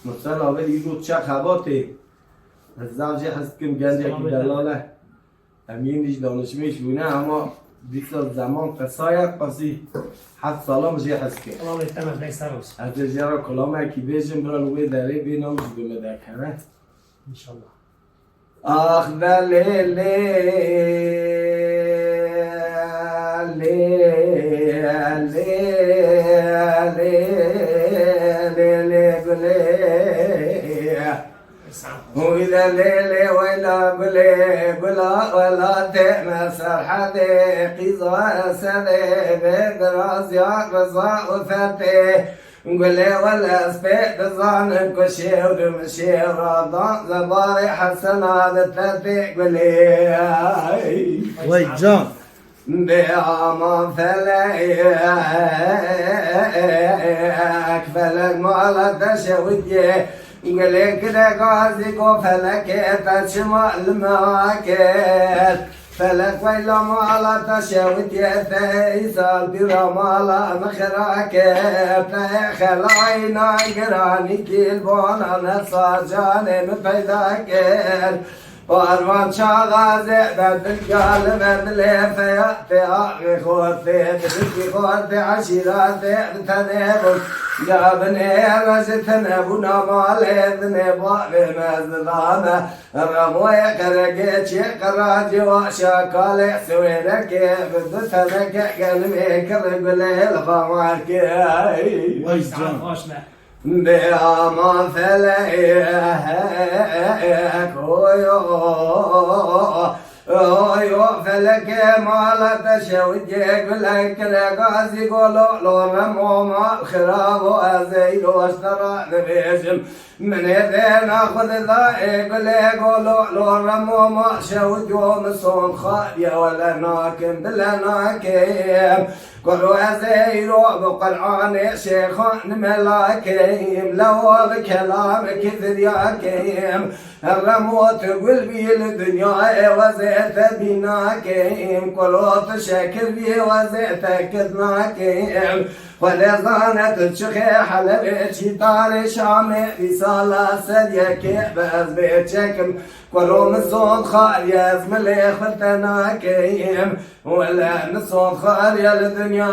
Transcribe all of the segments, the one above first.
مثلا اول یه چه خواته از زوجی هست کم گنجه که دلاله همین دیش دانشمیش بونه اما 20 سال زمان قصایت پسی 7 ساله میشه هست که الله يتمم ليس روس از جرا کلامه که بیشم برای وی داره بینام جدومه دکنه ان شاء الله. آخ دلیلی وإذا الليل ولا بلي بلا ولا تمسر حديقي سدي بدراس يا بزا وفتي نقولي ولا سبيت ظن كشي ودمشي رضا زباري حسن هذا تفتي قولي وي جان بأمان فلك فلك ما لا تشويه قولي كده قازي فلك تشمال معاكل فلك ويلا ما لا تشويه فيسال برا ما لا مخراك فخلاينا قراني كيل بونا نصار جاني مفيداك وارمان شاغازي بالقلب بالليف يأتي آخي خوتي تبكي خوتي عشيراتي بتنبو جابني رجتنبونا مالي ذنبو بمزلامة رموي قرقيتي قراجي وشاكالي سوينك بدتنك قلبي كرقلي الخمارك وي جان بأمان فلك اويو فلك ما لا تشوي يقول لك الغازي قولوا لو رموا مع الخراب وازيد واشترى نبيجم من يدين ناخذ ذا يقول يقولوا لو رموا مع شوي يوم صون خالية ولا ناكم بلا ناكم قولوا أزيد بقلعان شيخان ملاكيم لو بكلامك ذرياكيم الرموت قلبي الدنيا وزيت بناكيم قولوا تشكر بي وزيت كذناكيم ولزانت الشخيح لبيتي طاري شامي رسالة سديك بس بيتشكم قولوا نصون خالي اسملي خلتنا كيم ولا نصون خالي الدنيا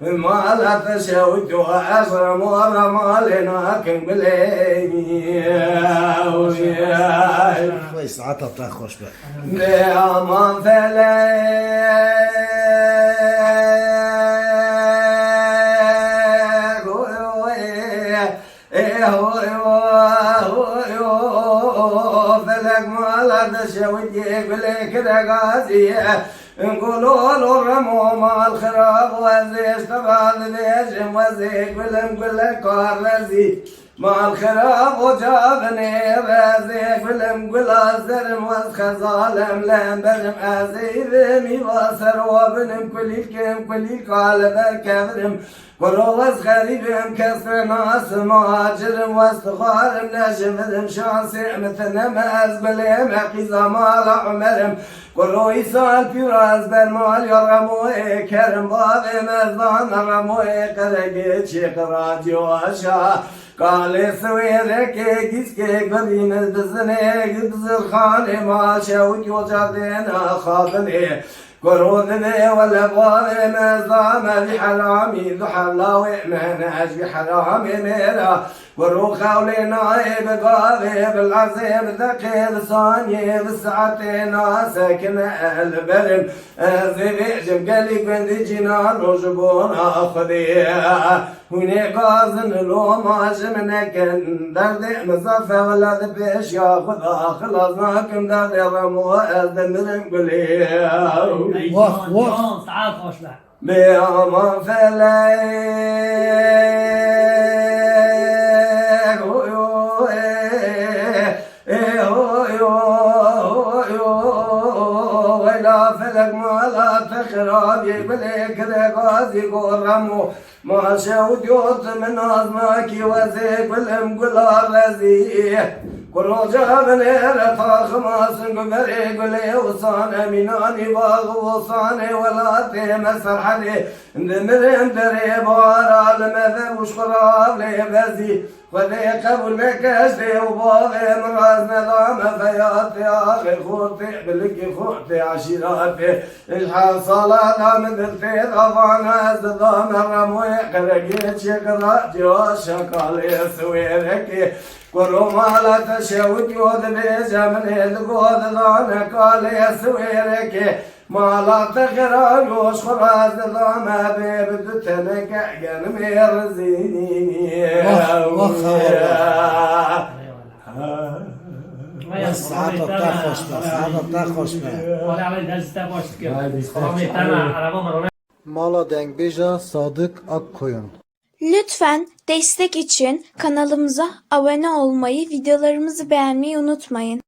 ما لا تشوت وأجرم ورمالنا كم بلي كويس عطا خوش بقى بأمان فلك فلك ما لا تشوي يقول كده قاسي نقولوا له رموا مع الخراب وزي اشتغل بيجم وزي نقول لك رزي مع الخراب وجابني رزي نقول الزرم وخزالم لم برم ازي ذمي وصر وبنم كل قالب كبرم ولو غريبهم كسر ناس مهاجرم واستخارم نجمهم شانسي مثل ما أزبلهم حقيزة مال عمرهم ولو يسال في راس بالمال يرموه كرم بابي مزان رموه قرقيت شيخ راجي واشا قال سويرك كيسكي قديم البزني بزر خاني ما شوك وجردين خاطني قرودني ولا بغاري مزام بحرامي ذو حلاوي مناج بحرامي ميرا ورو خولي نايب قاضي بالعزيب ذكي لساني بالساعتين ساكن البرم زيبي جمقلي بندي جنان وجبون اخذي هوني قازن لو ما جمنك دردي مزافة ولا ذبيش ياخذ خلصناكم دردي رمو الدمرم قلي واخ واخ تعال خوش بقى بأمان فلك ولا فلك ما لا تخرب يبليك غازي يقول رمو ما شود يوت من أزماك وزيك والأم قل الرزي Kuraca benere takmasın Gümeri güle usan eminani bağı usane Velate mesarhali Demirim dere bağıral Meze uşkuravle bezi Ve kabul mekeşte Ubağı emraz nedame Feyate ağır kurti Bilki kurti aşirati İlhasala damedilti Davana ezdame Ramuye karageç Yekra Civa şakali Suvereki Kurumala teşevut yod bejamın edgod dana kale suereke mala tekrar yoş kuraz dama bebd teneke gen merzini ساعات بتاع خوشبه ساعات بتاع خوشبه حالا اول دسته باشد که خواهی تنه عربا مرونه Mala Dengbija Sadık Akkoyun. Lütfen destek için kanalımıza abone olmayı, videolarımızı beğenmeyi unutmayın.